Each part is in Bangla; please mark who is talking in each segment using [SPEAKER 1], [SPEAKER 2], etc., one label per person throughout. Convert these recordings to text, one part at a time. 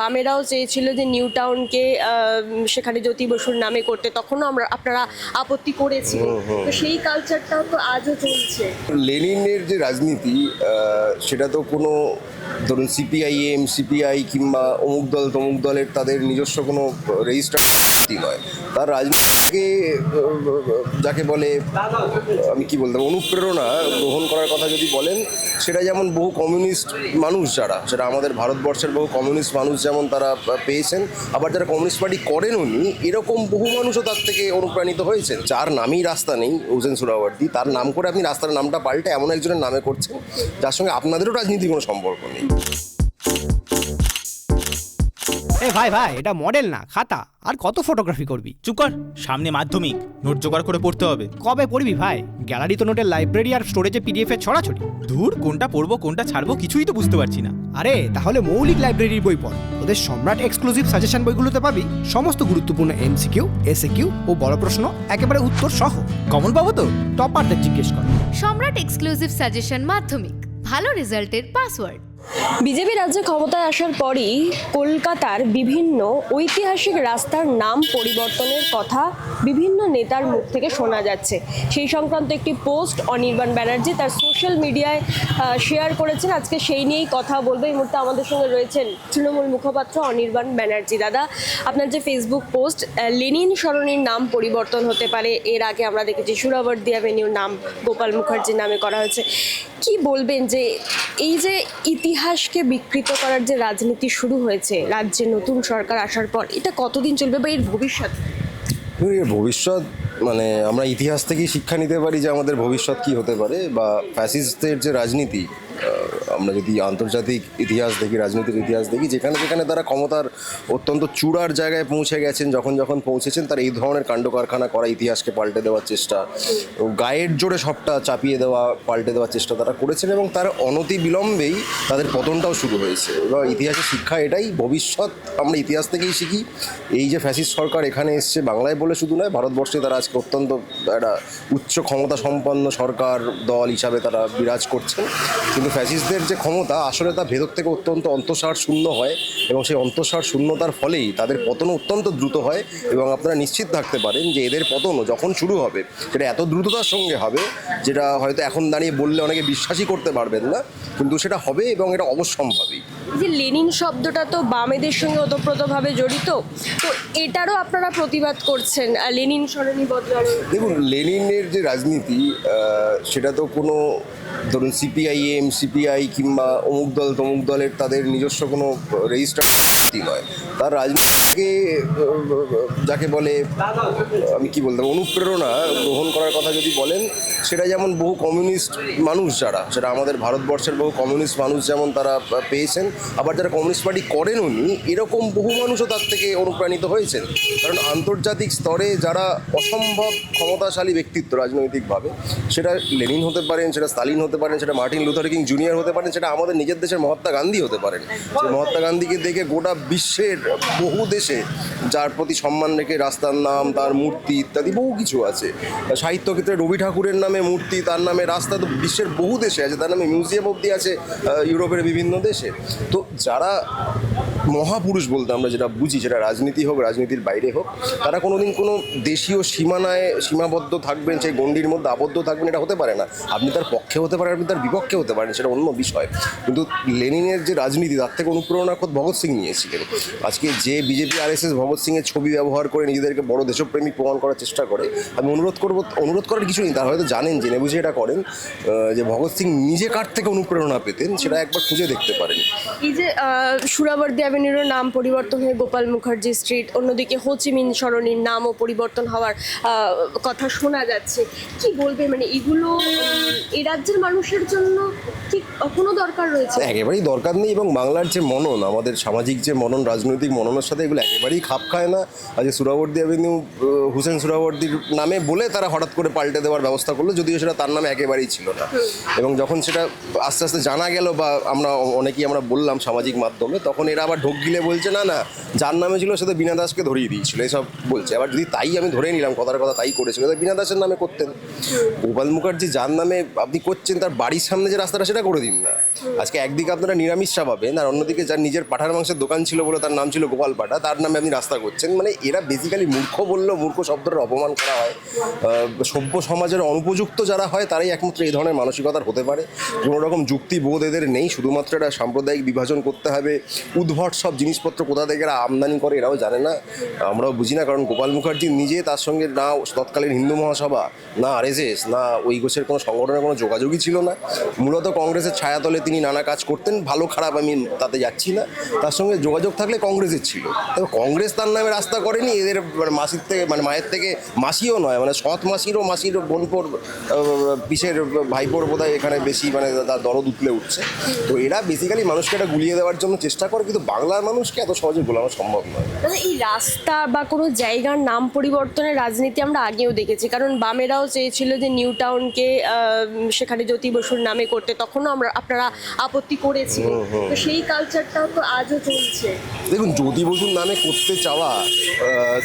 [SPEAKER 1] বামেরাও চেয়েছিল যে নিউ টাউনকে সেখানে জ্যোতি বসুর নামে করতে, তখনও আপনারা আপত্তি করেছিলেন। তো সেই কালচারটাও তো আজও চলছে।
[SPEAKER 2] লেনিনের যে রাজনীতি সেটা তো কোনো ধরুন সিপিআইএম সিপিআই কিংবা অমুক দল তমুক দলের তাদের নিজস্ব কোনো রেজিস্টার নয়। তার রাজনীতিকে যাকে বলে আমি কি বলতাম অনুপ্রেরণা গ্রহণ করার কথা যদি বলেন, সেটা যেমন বহু কমিউনিস্ট মানুষ যারা, সেটা আমাদের ভারতবর্ষের বহু কমিউনিস্ট মানুষ যেমন তারা পেয়েছেন, আবার যারা কমিউনিস্ট পার্টি করেন উনি, এরকম বহু মানুষও তার থেকে অনুপ্রাণিত হয়েছেন। যার নামেই রাস্তা নেই, হোসেন সোহরাওয়ার্দী, তার নাম করে আপনি রাস্তার নামটা পাল্টে এমন একজনের নামে করছেন যার সঙ্গে আপনাদেরও রাজনীতির কোনো সম্পর্ক নেই।
[SPEAKER 3] ভাই ভাই, এটা মডেল না খাতা, আর কত ফটোগ্রাফি করবি?
[SPEAKER 4] চুপ কর, সামনে মাধ্যমিক, নোট জোগাড় করে পড়তে হবে।
[SPEAKER 3] কবে পড়বি ভাই? গ্যালারি তো নোটের লাইব্রেরি আর স্টোরেজে পিডিএফ এর ছড়াছড়ি।
[SPEAKER 4] ধুর, কোনটা পড়বো কোনটা ছাড়বো কিছুই তো বুঝতে পারছি না।
[SPEAKER 3] আরে তাহলে মৌলিক লাইব্রেরির বই পড়। ওদের সম্রাট এক্সক্লুসিভ সাজেশন বইগুলোতে পাবি সমস্ত গুরুত্বপূর্ণ এমসিকিউ, এসএকিউ ও বড় প্রশ্ন একেবারে উত্তর সহ।
[SPEAKER 4] কমন পাবো তো?
[SPEAKER 3] টপারদের জিজ্ঞেস কর।
[SPEAKER 5] সম্রাট এক্সক্লুসিভ সাজেশন মাধ্যমিক, ভালো রেজাল্টের পাসওয়ার্ড।
[SPEAKER 1] বিজেপি রাজ্যে ক্ষমতায় আসার পরই কলকাতার বিভিন্ন ঐতিহাসিক রাস্তার নাম পরিবর্তনের কথা বিভিন্ন নেতার মুখ থেকে শোনা যাচ্ছে। সেই সংক্রান্ত একটি পোস্ট অনির্বাণ ব্যানার্জি তার সোশ্যাল মিডিয়ায় শেয়ার করেছেন। আজকে সেই নিয়েই কথা বলবো। এই মুহূর্তে আমাদের সঙ্গে রয়েছেন তৃণমূল মুখপাত্র অনির্বাণ ব্যানার্জি। দাদা, আপনার যে ফেসবুক পোস্ট, লেনিন সরণির নাম পরিবর্তন হতে পারে, এর আগে আমরা দেখেছি সোহরাওয়ার্দী অ্যাভিনিউর নাম গোপাল মুখার্জির নামে করা হয়েছে, কি বলবেন যে এই যে ইতিহাসকে বিকৃত করার যে রাজনীতি শুরু হয়েছে রাজ্যে নতুন সরকার আসার পর, এটা কতদিন চলবে বা এর ভবিষ্যৎ?
[SPEAKER 2] এর ভবিষ্যৎ মানে আমরা ইতিহাস থেকেই শিক্ষা নিতে পারি যে আমাদের ভবিষ্যৎ কী হতে পারে। বা ফ্যাসিস্টদের যে রাজনীতি, আমরা যদি আন্তর্জাতিক ইতিহাস দেখি, রাজনীতির ইতিহাস দেখি, যেখানে যেখানে তারা ক্ষমতার অত্যন্ত চূড়ার জায়গায় পৌঁছে গেছেন, যখন যখন পৌঁছেছেন, তারা এই ধরনের কাণ্ড কারখানা করা, ইতিহাসকে পাল্টে দেওয়ার চেষ্টা, গায়ের জোরে সবটা চাপিয়ে দেওয়া, পাল্টে দেওয়ার চেষ্টা তারা করেছেন, এবং তার অনতি বিলম্বেই তাদের পতনটাও শুরু হয়েছে। এবার ইতিহাসের শিক্ষা এটাই, ভবিষ্যৎ আমরা ইতিহাস থেকেই শিখি। এই যে ফ্যাসিস্ট সরকার এখানে এসছে, বাংলায় বলে শুধু নয়, ভারতবর্ষে তারা আজকে অত্যন্ত একটা উচ্চ ক্ষমতা সম্পন্ন সরকার দল হিসাবে তারা বিরাজ করছেন। কিন্তু ফ্যাসিস্টদের যে ক্ষমতা আসলে তা ভেতর থেকে অত্যন্ত অন্তঃসার শূন্য হয়, এবং সেই অন্তঃসার শূন্যতার ফলেই তাদের পতনও অত্যন্ত দ্রুত হয়। এবং আপনারা নিশ্চিত থাকতে পারেন যে এদের পতনও যখন শুরু হবে, সেটা এত দ্রুততার সঙ্গে হবে যেটা হয়তো এখন দাঁড়িয়ে বললে অনেকে বিশ্বাসই করতে পারবেন না, কিন্তু সেটা হবে এবং এটা অবশ্যম্ভাবী।
[SPEAKER 1] যে লেনিন শব্দটা তো বামেদের সঙ্গে ওতপ্রোতভাবে জড়িত, তো এটারও আপনারা প্রতিবাদ করছেন লেনিন সরণি বদলানো?
[SPEAKER 2] দেখুন, লেনিনের যে রাজনীতি সেটা তো কোনো ধরুন সিপিআইএম সিপিআই কিংবা অমুক দল তমুক দলের তাদের নিজস্ব কোনো রেজিস্টার নয়। তার রাজনীতিকে যাকে বলে আমি কি বলতাম অনুপ্রেরণা গ্রহণ করার কথা যদি বলেন, সেটা যেমন বহু কমিউনিস্ট মানুষ যারা, সেটা আমাদের ভারতবর্ষের বহু কমিউনিস্ট মানুষ যেমন তারা পেয়েছেন, আবার যারা কমিউনিস্ট পার্টি করেন উনি, এরকম বহু মানুষও তার থেকে অনুপ্রাণিত হয়েছেন। কারণ আন্তর্জাতিক স্তরে যারা অসম্ভব ক্ষমতাশালী ব্যক্তিত্ব রাজনৈতিকভাবে, সেটা লেনিন হতে পারেন, সেটা স্টালিন হতে পারেন, সেটা মার্টিন লুথার কিং জুনিয়র হতে পারেন, সেটা আমাদের নিজের দেশের মহাত্মা গান্ধী হতে পারেন। সেই মহাত্মা গান্ধীকে দেখে গোটা বিশ্বের বহু দেশে যার প্রতি সম্মান রেখে রাস্তার নাম, তার মূর্তি ইত্যাদি বহু কিছু আছে। সাহিত্য ক্ষেত্রে রবি ঠাকুরের নামে মূর্তি, তার নামে রাস্তা তো বিশ্বের বহু দেশে আছে, তার নামে মিউজিয়াম অবধি আছে ইউরোপের বিভিন্ন দেশে। তো যারা মহাপুরুষ বলতে আমরা যেটা বুঝি, সেটা রাজনীতি হোক রাজনীতির বাইরে হোক, তারা কোনোদিন কোনো দেশীয় সীমানায় সীমাবদ্ধ থাকবেন, সেই গণ্ডির মধ্যে আবদ্ধ থাকবেন, এটা হতে পারে না। আপনি তার পক্ষে হতে পারেন, আপনি তার বিপক্ষে হতে পারেন, সেটা অন্য বিষয়। কিন্তু লেনিনের যে রাজনীতি, তার থেকে অনুপ্রেরণা খোদ ভগৎ সিং নিয়েছিলেন। আজকে যে বিজেপি আরএসএস ভগৎ সিংয়ের ছবি ব্যবহার করে নিজেদেরকে বড় দেশপ্রেমিক প্রমাণ করার চেষ্টা করে, আমি অনুরোধ করার কিছু নেই, তারা হয়তো জানেন, জেনে বুঝে এটা করেন, যে ভগৎ সিং নিজে কার থেকে অনুপ্রেরণা পেতেন সেটা একবার খুঁজে দেখতে পারেন।
[SPEAKER 1] এই যে সোহরাওয়ার্দী অ্যাভিনিউর নাম পরিবর্তন হয়ে গোপাল মুখার্জি স্ট্রিট, অন্যদিকে হোচিমিন সরণির নামও পরিবর্তন হওয়ার কথা শোনা যাচ্ছে, কি বলবে? মানে এগুলো এই রাজ্যের মানুষের জন্য কি কোনো দরকার রয়েছে?
[SPEAKER 2] একেবারেই দরকার নেই, এবং বাংলার যে মনন, আমাদের সামাজিক যে মনন, রাজনৈতিক মননের সাথে এগুলো একেবারেই খাপ খায় না। আজ সোহরাওয়ার্দী অ্যাভিনিউ হোসেন সোহরাওয়ার্দীর নামে বলে তারা হঠাৎ করে পাল্টে দেওয়ার ব্যবস্থা করলো, যদিও সেটা তার নামে একেবারেই ছিল না। এবং যখন সেটা আস্তে আস্তে জানা গেল, বা আমরা অনেকেই আমরা বললাম সামাজিক মাধ্যমে, তখন এরা আবার ঢোক গিলে বলছে না না যার নামে ছিল সে তো বীণা দাসকে ধরিয়ে দিয়েছিল এসব বলছে। এবার যদি তাই আমি ধরে নিলাম কথার কথা তাই করেছিল, তো বীণা দাসের নামে করতেন। গোপাল মুখার্জি যার নামে আপনি করছেন তার বাড়ির সামনে যে রাস্তাটা সেটা করে দিন না। আজকে একদিকে আপনারা নিরামিষ চা পাবেন, আর অন্যদিকে যার নিজের পাঠার মাংসের দোকান ছিল বলে তার নাম ছিল গোপাল পাঠা, তার নামে আপনি রাস্তা করছেন। মানে এরা বেসিক্যালি মূর্খ বললেও মূর্খ শব্দটার অপমান করা হয়। সভ্য সমাজের অনুপযুক্ত যারা হয় তারাই একমাত্র এই ধরনের মানসিকতার হতে পারে। কোনো রকম যুক্তিবোধ এদের নেই, শুধুমাত্র একটা সাম্প্রদায়িক বিভাজন করতে হবে। উদ্ভট সব জিনিসপত্র কোথা থেকে এরা আমদানি করে এরাও জানে না, আমরাও বুঝি না। কারণ গোপাল মুখার্জি নিজে তার সঙ্গে না তৎকালীন হিন্দু মহাসভা, না আরএসএস, না ওই গোছের কোনো সংগঠনের কোনো যোগাযোগই ছিল না। মূলত কংগ্রেসের ছায়াতলে তিনি নানা কাজ করতেন, ভালো খারাপ আমি তাতে যাচ্ছি না। তার সঙ্গে যোগাযোগ থাকলে কংগ্রেসের ছিল, তবে কংগ্রেস তার নামে রাস্তা করেনি। এদের মাসির থেকে মানে মায়ের থেকে মাসিও নয়, মানে সৎ মাসিরও মাসির বোনপোর পিসের ভাইপোর বোধহয় এখানে বেশি মানে তার দরদ উতলে উঠছে। তো এরা বেসিক্যালি মানুষকে এটা গুলিয়ে দেওয়ার জন্য চেষ্টা করে, কিন্তু বাংলার মানুষকে এত সহজে গোলানো সম্ভব নয়।
[SPEAKER 1] মানে এই রাস্তা বা কোনো জায়গার নাম পরিবর্তনের রাজনীতি আমরা আগেও দেখেছি, কারণ বামেরাও চেয়েছিল যে নিউ টাউনকে সেখানে জ্যোতি বসুর নামে করতে, তখনও আপনারা আপত্তি করেছিলেন। তো সেই কালচারটাও তো আজও চলছে।
[SPEAKER 2] দেখুন, জ্যোতি বসুর নামে করতে চাওয়া,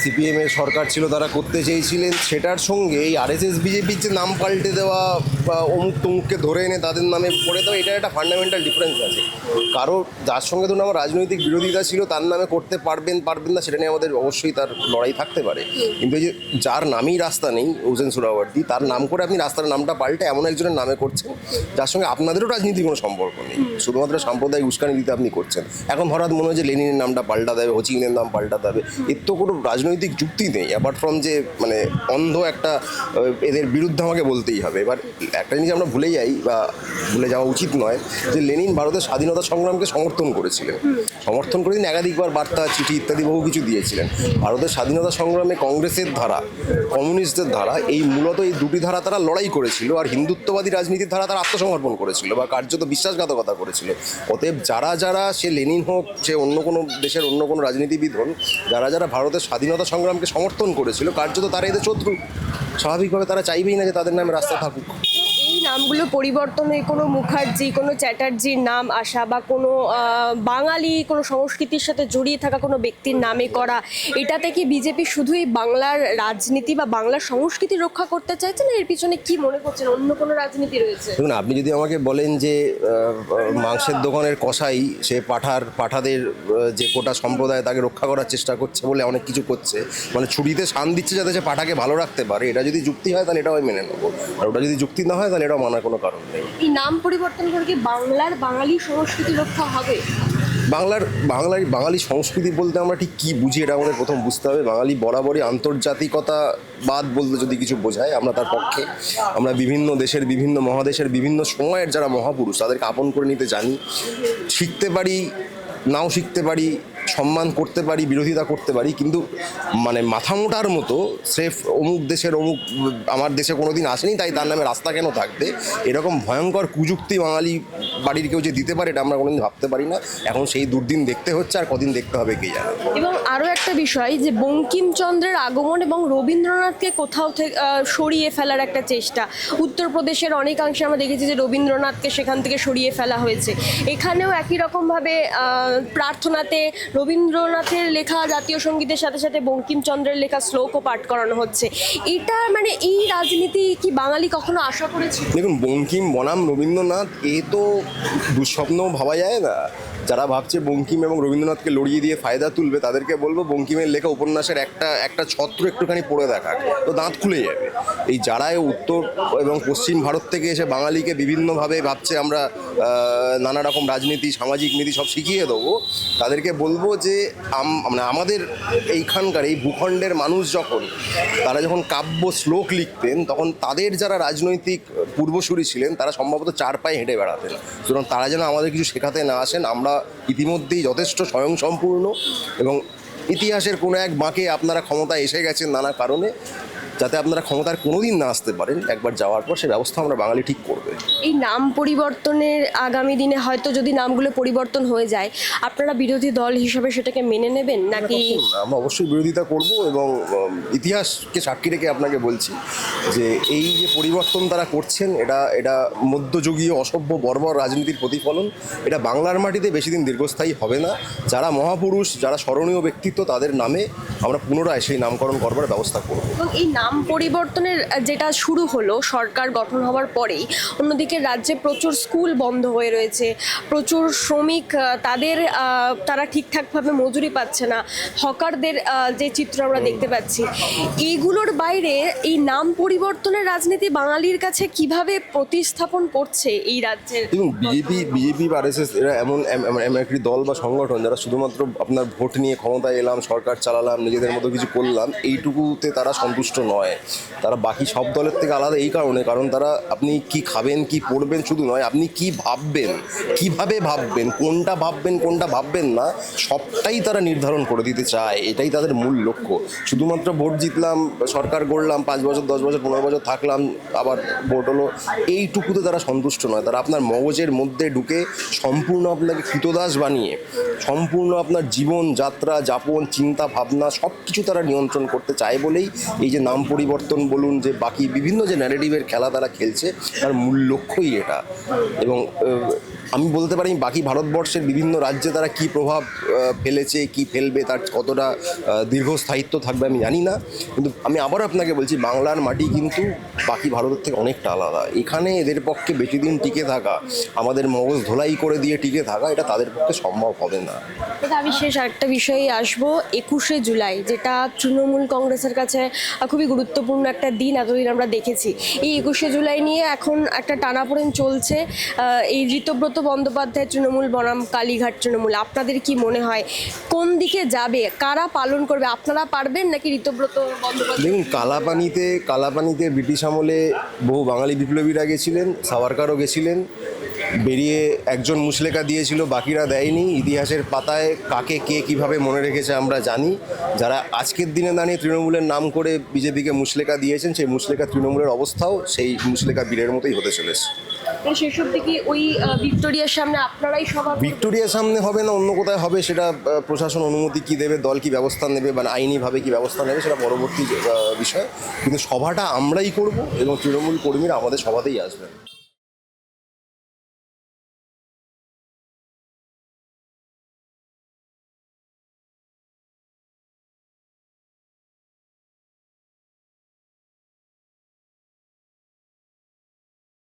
[SPEAKER 2] সিপিএম এর সরকার ছিল তারা করতে চেয়েছিলেন, সেটার সঙ্গে এই আরএসএস বিজেপির যে নাম পাল্টে দেওয়া বা অমুক তমুককে ধরে এনে তাদের নামে করে দেওয়া, এটা একটা ফান্ডামেন্টাল ডিফারেন্স আছে। কারো যার সঙ্গে ধরুন আমার রাজনৈতিক বিরোধিতা ছিল তার নামে করতে পারবেন না সেটা নিয়ে আমাদের অবশ্যই তার লড়াই থাকতে পারে, কিন্তু এই যে যার নামেই রাস্তা নেই, হোসেন সোহরাওয়ার্দী, তার নাম করে আপনি রাস্তার নামটা পাল্টে এমন একজনের নামে করছেন যার সঙ্গে আপনাদেরও রাজনীতির কোনো সম্পর্ক নেই, শুধুমাত্র সাম্প্রদায়িক উস্কানি দিতে আপনি করছেন। এখন হঠাৎ মনে হয় যে লেনিনের নামটা পাল্টাতে হবে, হোচিমিনের নাম পাল্টাতে হবে, এর তো কোনো রাজনৈতিক যুক্তি নেই, অ্যাপার্ট ফ্রম যে মানে অন্ধ একটা এদের বিরুদ্ধে আমাকে বলতেই হবে। এবার একটা জিনিস আমরা ভুলে যাই বা ভুলে যাওয়া উচিত নয় যে লেনিন ভারতের স্বাধীনতা সংগ্রামকে সমর্থন করেছিলেন, সমর্থন করে একাধিকবার বার্তা, চিঠি ইত্যাদি বহু কিছু দিয়েছিলেন। ভারতের স্বাধীনতা সংগ্রামে কংগ্রেসের ধারা, কমিউনিস্টদের ধারা, এই মূলত এই দুটি ধারা তারা লড়াই করেছিল, আর হিন্দুত্ববাদী রাজনীতির ধারা তারা আত্মসমর্পণ করেছিল বা কার্যত বিশ্বাসঘাতকতা করেছিল। অতএব যারা সে লেনিন হোক, সে অন্য কোনো দেশের অন্য কোনো রাজনীতিবিদ হন, যারা ভারতের স্বাধীনতা সংগ্রামকে সমর্থন করেছিল, কার্যত তারা এদের শত্রু। স্বাভাবিকভাবে তারা চাইবেই না যে তাদের নামে রাস্তা থাকুক।
[SPEAKER 1] এই নামগুলো পরিবর্তনে কোনো মুখার্জি, কোনো চ্যাটার্জির নাম আসা বা কোনো বাঙালি কোনো সংস্কৃতির সাথে জড়িয়ে থাকা কোনো ব্যক্তির নামে করা, এটাতে কি বিজেপি শুধুই বাংলার রাজনীতি বা বাংলার সংস্কৃতি রক্ষা করতে চাইছে, না এর পিছনে কি মনে করছেন অন্য কোনো রাজনীতি রয়েছে?
[SPEAKER 2] দেখুন, আপনি যদি আমাকে বলেন যে মাংসের দোকানের কসাই সে পাঠাদের যে গোটা সম্প্রদায় তাকে রক্ষা করার চেষ্টা করছে বলে অনেক কিছু করছে, মানে ছুরিতে শান দিচ্ছে যাতে সে পাঠাকে ভালো রাখতে পারে, এটা যদি যুক্তি হয় তাহলে এটাও আমি মেনে নেবো, আর ওটা যদি যুক্তি না হয় তাহলে এটাও মানার কোনো কারণ নেই।
[SPEAKER 1] এই নাম পরিবর্তন করে কি বাঙালি সংস্কৃতি রক্ষা হবে?
[SPEAKER 2] বাঙালি সংস্কৃতি বলতে আমরা ঠিক কী বুঝি এটা আমাদের প্রথম বুঝতে হবে। বাঙালি বরাবরই আন্তর্জাতিকতাবাদ বলতে যদি কিছু বোঝায় আমরা তার পক্ষে। আমরা বিভিন্ন দেশের, বিভিন্ন মহাদেশের, বিভিন্ন সময়ের যারা মহাপুরুষ তাদেরকে আপন করে নিতে জানি, শিখতে পারি, নাও শিখতে পারি, সম্মান করতে পারি, বিরোধিতা করতে পারি, কিন্তু মানে মাথা মোটার মতো স্রেফ অমুক দেশের অমুক আমার দেশে কোনো দিন আসেনি তাই তার নামে রাস্তা কেন থাকবে, এরকম ভয়ঙ্কর কুযুক্তি বাঙালি বাড়ির কেউ যে দিতে পারে এটা আমরা কোনোদিন ভাবতে পারি না। এখন সেই দুর্দিন দেখতে হচ্ছে, আর কদিন দেখতে হবে কে জানে।
[SPEAKER 1] এবং আরও একটা বিষয় যে বঙ্কিমচন্দ্রের আগমন এবং রবীন্দ্রনাথকে কোথাও থেকে সরিয়ে ফেলার একটা চেষ্টা, উত্তরপ্রদেশের অনেকাংশে আমরা দেখেছি যে রবীন্দ্রনাথকে সেখান থেকে সরিয়ে ফেলা হয়েছে। এখানেও একই রকমভাবে প্রার্থনাতে রবীন্দ্রনাথের লেখা জাতীয় সঙ্গীতের সাথে সাথে বঙ্কিমচন্দ্রের লেখা শ্লোকও পাঠ করানো হচ্ছে। এটা মানে এই রাজনীতি কি বাঙালি কখনো আশা করেছিল?
[SPEAKER 2] দেখুন, বঙ্কিম বনাম রবীন্দ্রনাথ এ তো দুঃস্বপ্নও ভাবা যায় না। যারা ভাবছে বঙ্কিম এবং রবীন্দ্রনাথকে লড়িয়ে দিয়ে ফায়দা তুলবে তাদেরকে বলবো বঙ্কিমের লেখা উপন্যাসের একটা ছত্র একটুখানি পড়ে দেখা, তো দাঁত খুলে যাবে। এই যারা উত্তর এবং পশ্চিম ভারত থেকে এসে বাঙালিকে বিভিন্নভাবে ভাবছে আমরা নানা রকম রাজনীতি, সামাজিক নীতি সব শিখিয়ে দেবো, তাদেরকে বলবো যে মানে আমাদের এইখানকার এই ভূখণ্ডের মানুষ তারা যখন কাব্য শ্লোক লিখতেন তখন তাদের যারা রাজনৈতিক পূর্বসূরি ছিলেন তারা সম্ভবত চার পায়ে হেঁটে বেড়াতেন। সুতরাং তারা যেন আমাদের কিছু শেখাতে না আসেন। আমরা ইতিমধ্যেই যথেষ্ট স্বয়ংসম্পূর্ণ এবং ইতিহাসের কোনো এক বাঁকে আপনারা ক্ষমতায় এসে গেছেন নানা কারণে। যাতে আপনারা ক্ষমতার কোনোদিন না আসতে পারেন, একবার যাওয়ার পর সে ব্যবস্থা আমরা বাঙালি ঠিক করবে।
[SPEAKER 1] এই নাম পরিবর্তনের আগামী দিনে হয়তো যদি নামগুলো পরিবর্তন হয়ে যায়, আপনারা বিরোধী দল হিসেবে সেটাকে মেনে নেবেন নাকি?
[SPEAKER 2] আমরা অবশ্যই বিরোধিতা করব এবং ইতিহাসকে সাক্ষী রেখে আপনাকে বলছি যে এই যে পরিবর্তন তারা করছেন এটা মধ্যযুগীয় অসভ্য বর্বর রাজনীতির প্রতিফলন। এটা বাংলার মাটিতে বেশি দিন দীর্ঘস্থায়ী হবে না। যারা মহাপুরুষ, যারা স্মরণীয় ব্যক্তিত্ব, তাদের নামে আমরা পুনরায় সেই নামকরণ করবার ব্যবস্থা করব।
[SPEAKER 1] এবং এই নাম পরিবর্তনের যেটা শুরু হলো সরকার গঠন হওয়ার পরেই, অন্যদিকে রাজ্যে প্রচুর স্কুল বন্ধ হয়ে রয়েছে, প্রচুর শ্রমিক তারা ঠিকঠাকভাবে মজুরি পাচ্ছে না, হকারদের যে চিত্র আমরা দেখতে পাচ্ছি, এইগুলোর বাইরে এই নাম পরিবর্তনের রাজনীতি বাঙালির কাছে কিভাবে প্রতিস্থাপন করছে এই রাজ্যের?
[SPEAKER 2] এবং বিজেপি বা আরএসএস এরা এমন একটি দল বা সংগঠন যারা শুধুমাত্র আপনার ভোট নিয়ে ক্ষমতায় এলাম, সরকার চালালাম, নিজেদের মতো কিছু করলাম, এইটুকুতে তারা সন্তুষ্ট নয়। তারা বাকি সব দলের থেকে আলাদা এই কারণ তারা আপনি কি খাবেন, কি পড়বেন শুধু নয়, আপনি কি ভাববেন, কিভাবে ভাববেন, কোনটা ভাববেন না, সবটাই তারা নির্ধারণ করে দিতে চায়। এটাই তাদের মূল লক্ষ্য। শুধুমাত্র ভোট জিতলাম, সরকার গড়লাম, 5 বছর 10 বছর 15 বছর থাকলাম, আবার ভোট হলো, এইটুকুতে তারা সন্তুষ্ট নয়। তারা আপনার মগজের মধ্যে ঢুকে সম্পূর্ণ আপনাকে কৃতদাস বানিয়ে সম্পূর্ণ আপনার জীবন যাত্রা, যাপন, চিন্তা ভাবনা সব কিছু তারা নিয়ন্ত্রণ করতে চায় বলেই এই যে নাম পরিবর্তন বলুন, যে বাকি বিভিন্ন যে ন্যারেটিভের খেলা তারা খেলছে, তার মূল লক্ষ্যই এটা। এবং আমি বলতে পারি বাকি ভারতবর্ষের বিভিন্ন রাজ্যে তারা কী প্রভাব ফেলেছে, কি ফেলবে, তার কতটা দীর্ঘস্থায়িত্ব থাকবে আমি জানি না। কিন্তু আমি আবারও আপনাকে বলছি, বাংলার মাটি কিন্তু বাকি ভারতের থেকে অনেকটা আলাদা। এখানে এদের পক্ষে বেশি দিন টিকে থাকা, আমাদের মগজ ধোলাই করে দিয়ে টিকে থাকা, এটা তাদের পক্ষে সম্ভব হবে না।
[SPEAKER 1] দাদা, আমি শেষ আরেকটা বিষয়ে আসবো। 21শে জুলাই, যেটা তৃণমূল কংগ্রেসের কাছে খুবই গুরুত্বপূর্ণ একটা দিন এতদিন আমরা দেখেছি। এই 21শে জুলাই নিয়ে এখন একটা টানাপোড়েন চলছে। এই ঋতব্রত বন্দ্যোপাধ্যায় তৃণমূল বনাম কালীঘাট তৃণমূল, আপনাদের কি মনে হয় কোন দিকে যাবে, কারা পালন করবে? আপনারা পারবেন নাকি ঋতব্রত বন্দ্যোপাধ্যায়?
[SPEAKER 2] দেখুন, কালাপানিতে ব্রিটিশ আমলে বহু বাঙালি বিপ্লবীরা গেছিলেন, সাভারকারও গেছিলেন, বেরিয়ে একজন মুচলেকা দিয়েছিল, বাকিরা দেয়নি। ইতিহাসের পাতায় কাকে কে কিভাবে মনে রেখেছে আমরা জানি। যারা আজকের দিনে দাঁড়িয়ে তৃণমূলের নাম করে বিজেপিকে মুচলেকা দিয়েছেন, সেই মুচলেকা তৃণমূলের অবস্থাও সেই মুচলেকা বীরের মতোই হতে চলেছে।
[SPEAKER 1] শেষের দিকে ওই ভিক্টোরিয়ার সামনে আপনারাই সভা?
[SPEAKER 2] ভিক্টোরিয়ার সামনে হবে না অন্য কোথায় হবে, সেটা প্রশাসন অনুমতি কি দেবে, দল কি ব্যবস্থা নেবে, বা আইনিভাবে কি ব্যবস্থা নেবে, সেটা পরবর্তী বিষয়। কিন্তু সভাটা আমরাই করব এবং তৃণমূল কর্মীরা আমাদের সভাতেই আসবেন।